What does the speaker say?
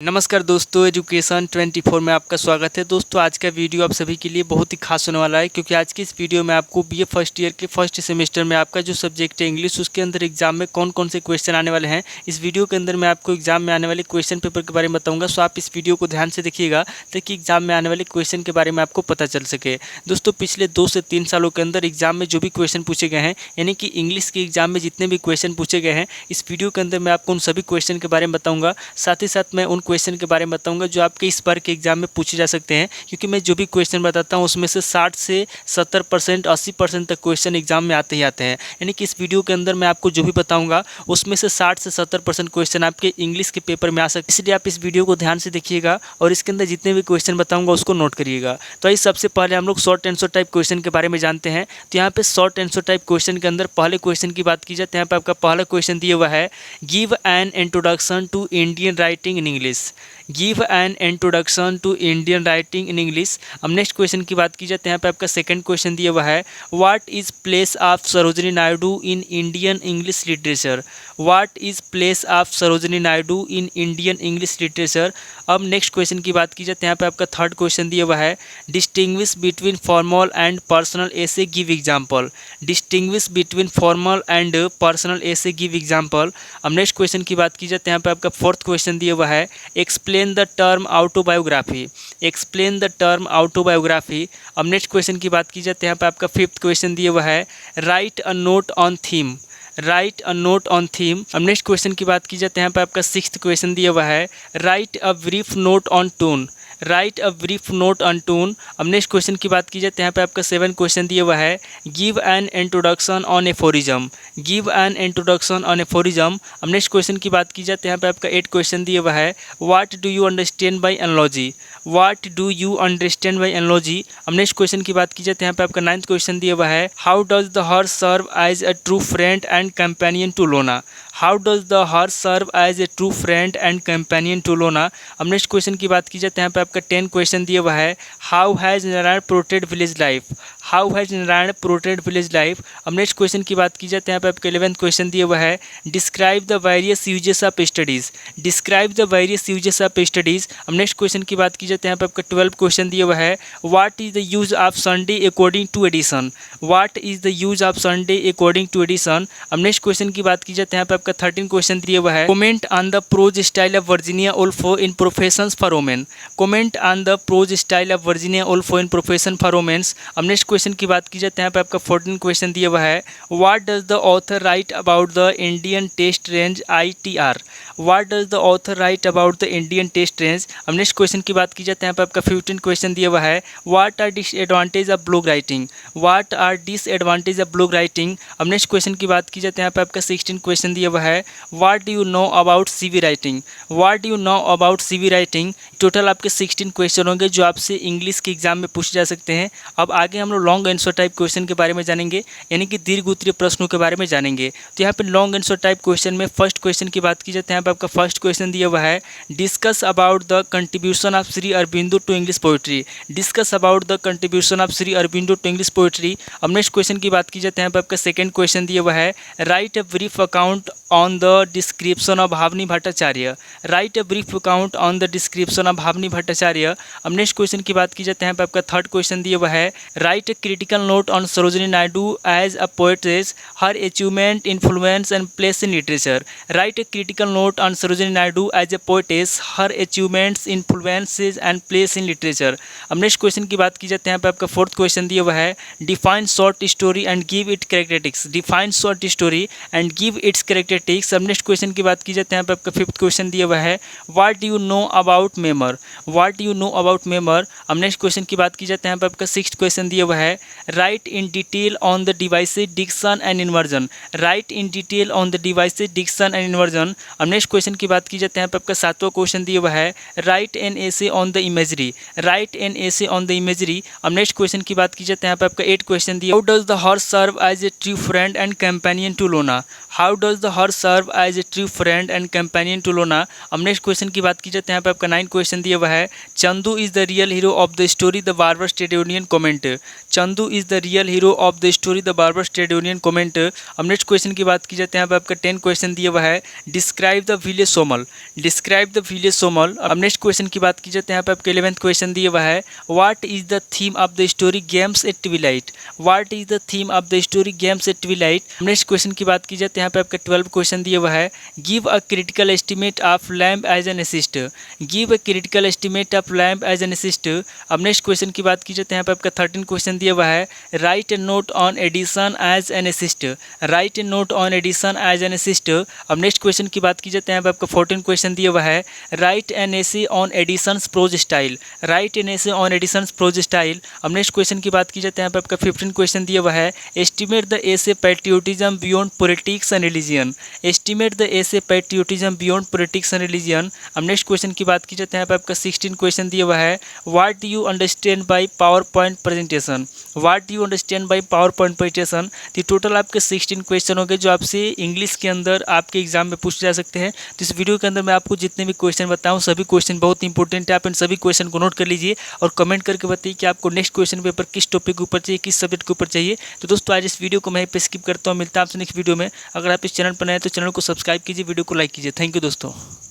नमस्कार दोस्तों, एजुकेशन 24 में आपका स्वागत है। दोस्तों, आज का वीडियो आप सभी के लिए बहुत ही खास होने वाला है, क्योंकि आज की इस वीडियो में आपको बीए फर्स्ट ईयर के फर्स्ट सेमेस्टर में आपका जो सब्जेक्ट है इंग्लिश, उसके अंदर एग्जाम में कौन कौन से क्वेश्चन आने वाले हैं, इस वीडियो के अंदर मैं आपको एग्जाम में आने वाले क्वेश्चन पेपर के बारे में बताऊँगा। सो आप इस वीडियो को ध्यान से देखिएगा ताकि एग्जाम में आने वाले क्वेश्चन के बारे में आपको पता चल सके। दोस्तों, पिछले 2 से 3 सालों के अंदर एग्जाम में जो भी क्वेश्चन पूछे गए हैं, यानी कि इंग्लिश के एग्जाम में जितने भी क्वेश्चन पूछे गए हैं, इस वीडियो के अंदर मैं आपको उन सभी क्वेश्चन के बारे में बताऊँगा। साथ ही साथ मैं उन क्वेश्चन के बारे में जो आपके इस बार के एग्जाम में पूछे जा सकते हैं, क्योंकि मैं जो भी क्वेश्चन बताता हूं उसमें से 60 से 70%, 80% तक क्वेश्चन एग्जाम में आते ही आते हैं। यानी कि इस वीडियो के अंदर मैं आपको जो भी बताऊंगा उसमें से 60 से 70% क्वेश्चन आपके इंग्लिश के पेपर में आ सकते हैं। इसलिए आप इस वीडियो को ध्यान से देखिएगा और इसके अंदर जितने भी क्वेश्चन बताऊंगा उसको नोट करिएगा। तो आइए सबसे पहले हम लोग शॉर्ट आंसर टाइप क्वेश्चन के बारे में जानते हैं। तो यहाँ पे शॉर्ट आंसर टाइप क्वेश्चन के अंदर पहले क्वेश्चन की बात की जाए तो यहाँ पे आपका पहला क्वेश्चन दिया हुआ है, give an introduction to Indian writing in English. Give an introduction to Indian writing in English. अब नेक्स्ट क्वेश्चन की बात की जाए तो यहाँ पे आपका सेकंड क्वेश्चन दिया हुआ है, what is place of Sarojini Naidu in Indian English literature. What is place of Sarojini Naidu in Indian English literature. अब नेक्स्ट क्वेश्चन की बात की जाए तो यहाँ पे आपका थर्ड क्वेश्चन दिया हुआ है, distinguish between formal and personal essay, give example. Distinguish between formal and personal essay, give example. अब नेक्स्ट क्वेश्चन की बात की जाए तो यहाँ पे आपका फोर्थ क्वेश्चन दिया हुआ है, explain the term autobiography. Explain the term autobiography. अब नेक्स्ट क्वेश्चन की बात की जाए तो यहाँ पे आपका फिफ्थ क्वेश्चन दिया हुआ है, write a note on theme. Right a note on theme. अब नेक्स्ट क्वेश्चन की बात की जाए तो यहाँ पे आपका सिक्स्थ क्वेश्चन दिया हुआ है, write a brief note on tone. Right a brief note on tone. अब नेक्स्ट क्वेश्चन की बात की जाए तो यहाँ पे आपका 7 क्वेश्चन दिया हुआ है, give an introduction on aphorism. Give an introduction on aphorism. अब नेक्स्ट क्वेश्चन की बात की जाए तो यहाँ पे आपका 8 क्वेश्चन दिया हुआ है, what do you understand by analogy. What do you understand by analogy. अब नेक्स्ट क्वेश्चन की बात की जाए तो यहाँ पे आपका 9th क्वेश्चन दिया हुआ है, how does the horse serve as a true friend and companion to Lona. How does the horse serve as a true friend and companion to Lona. अब नेक्स्ट क्वेश्चन की बात की जाए तो यहाँ पे आपका 10 क्वेश्चन दिया हुआ है, how has Narayan protected village life. How has Narayan protected village life. अब नेक्स्ट क्वेश्चन की बात की जाए तो यहाँ पे आपका 11th क्वेश्चन दिया हुआ है, describe the various uses of studies. Describe the various uses of studies. अब नेक्स्ट क्वेश्चन की बात की जाए तो यहाँ पे आपका 12 क्वेश्चन दिया हुआ है, what is the use of Sunday according to Addison. What is the use of Sunday according to Addison. अब नेक्स्ट क्वेश्चन की बात की जाए तो यहाँ पे आपका 13 क्वेश्चन दिया हुआ है, comment on the prose style of Virginia Woolf in professions for women. Comment on the prose style of Virginia Woolf in profession for womens. अब नेक्स्ट क्वेश्चन की बात की जाए तो यहाँ पे आपका 14 क्वेश्चन दिया हुआ है, what does the author write about the Indian test range ITR। What does the author write about the Indian test range. अब नेक्स्ट क्वेश्चन की बात की जाए तो यहाँ पे आपका 15 क्वेश्चन दिया हुआ है, what are disadvantage of blog writing. What are disadvantage of blog writing. अब नेक्स्ट क्वेश्चन की बात की जाए तो यहाँ पे आपका 16 क्वेश्चन दिया हुआ है, what do you know about CV writing. What do you know about CV writing. Total आपके 16 क्वेश्चन होंगे जो आपसे इंग्लिश के एग्जाम में पूछे जा सकते हैं। अब आगे हम लोग लॉन्ग आंसर टाइप क्वेश्चन के बारे में जानेंगे, यानी कि दीर्घ उत्तरीय प्रश्नों के बारे में जानेंगे। तो यहाँ पे लॉन्ग आंसर टाइप क्वेश्चन में फर्स्ट क्वेश्चन की बात की जाए तो यहाँ पे आपका फर्स्ट क्वेश्चन दिया हुआ है, discuss about the contribution of Shri Aurobindo to English poetry. Discuss about the contribution of Shri Aurobindo to English poetry. अब नेक्स्ट क्वेश्चन की बात की जाए तो यहाँ पे आपका सेकंड क्वेश्चन दिया हुआ है, write a brief account on the description of Bhabani Bhattacharya. Write a brief account on the description of Bhabani Bhattacharya. अब नेक्स्ट क्वेश्चन की बात की जाए तो यहाँ पे आपका थर्ड क्वेश्चन दिया हुआ है, write a critical note on Sarojini Naidu as a poetess, her achievement, influence and place in literature. Write a critical note on Sarojini Naidu as a poetess, her achievements, influences and place in literature. अब next question की बात की जाए तो यहाँ पे आपका fourth question दिया हुआ है, define short story and give it characteristics. Define short story and give its characteristics. अब नेक्स्ट क्वेश्चन की बात की जाए तो यहाँ पे आपका फिफ्थ क्वेश्चन दिया हुआ है, what do you know about memoir. What do you know about memoir. अब नेक्स्ट क्वेश्चन की बात की जाए तो यहाँ पे आपका सिक्स्थ क्वेश्चन दिया हुआ है, write in detail on the devices diction and inversion. Write in detail on the devices diction and inversion. अब नेक्स्ट क्वेश्चन की बात की जाए तो यहाँ पे आपका सातवां क्वेश्चन दिया हुआ है, write an essay on the imagery. Right an essay on the imagery. अब नेक्स्ट क्वेश्चन की बात की जाए तो यहाँ पे आपका 8 क्वेश्चन दिया, how does the horse serve as a true friend and companion to Lona. How does the horse serve as a true friend and companion to Lona. अब नेक्स्ट क्वेश्चन की बात की जाए तो यहाँ पे आपका 9 क्वेश्चन दिया हुआ है, Chandu is the real hero of the story the barber state union comment. Chandu is the real hero of the story the barber state union comment. अब नेक्स्ट क्वेश्चन की बात की जाए तो यहाँ पे आपका 10 क्वेश्चन दिया हुआ है, describe the the village Samuel. Describe the village Samuel. अब नेक्स्ट क्वेश्चन की बात की जाए तो यहाँ पे आपके 11th क्वेश्चन दिया हुआ है, what is the theme of the story games eight Twilight. What is the theme of the story games eight Twilight. Next question की बात की जाए तो यहाँ पे आपका 12 क्वेश्चन दिया हुआ है, give a critical estimate of Lamb as an essayist. Give a critical estimate of Lamb as an essayist. अब नेक्स्ट क्वेश्चन की बात की जाए तो यहाँ पे आपका 13 क्वेश्चन दिया हुआ है, write a note on Addison as an essayist. Write a note on Addison as an essayist. अब नेक्स्ट क्वेश्चन की बात की जाए तो यहाँ पे आपका 14 क्वेश्चन दिया हुआ है, write an essay on Addison's prose style. Write an essay on Addison's prose style. अब नेक्स्ट क्वेश्चन की बात की जाए तो यहाँ पे आपका 15 क्वेश्चन दिया हुआ है, estimate the essay patriotism beyond politics and religion. Estimate the essay patriotism beyond politics and religion. अब नेक्स्ट क्वेश्चन की बात की जाए तो यहाँ पे आपका 16 क्वेश्चन दिया हुआ है, what do you understand by power point presentation. What do you understand by power point presentation. तो टोटल आपके 16 क्वेश्चन हो गए जो आपसे इंग्लिश के अंदर आपके एग्जाम में पूछे जा सकते हैं। तो इस वीडियो के अंदर मैं आपको जितने भी क्वेश्चन बताऊं सभी क्वेश्चन बहुत इंपॉर्टेंट है, आप इन सभी क्वेश्चन को नोट कर लीजिए और कमेंट करके बताइए कि आपको नेक्स्ट क्वेश्चन पेपर किस टॉपिक के ऊपर चाहिए, किस सब्जेक्ट के ऊपर चाहिए। तो दोस्तों आज इस वीडियो को मैं पे स्किप करता हूँ, मिलता है आपसे नेक्स्ट वीडियो में। अगर आप इस चैनल पर नए हैं तो चैनल को सब्सक्राइब कीजिए, वीडियो को लाइक कीजिए। थैंक यू दोस्तों।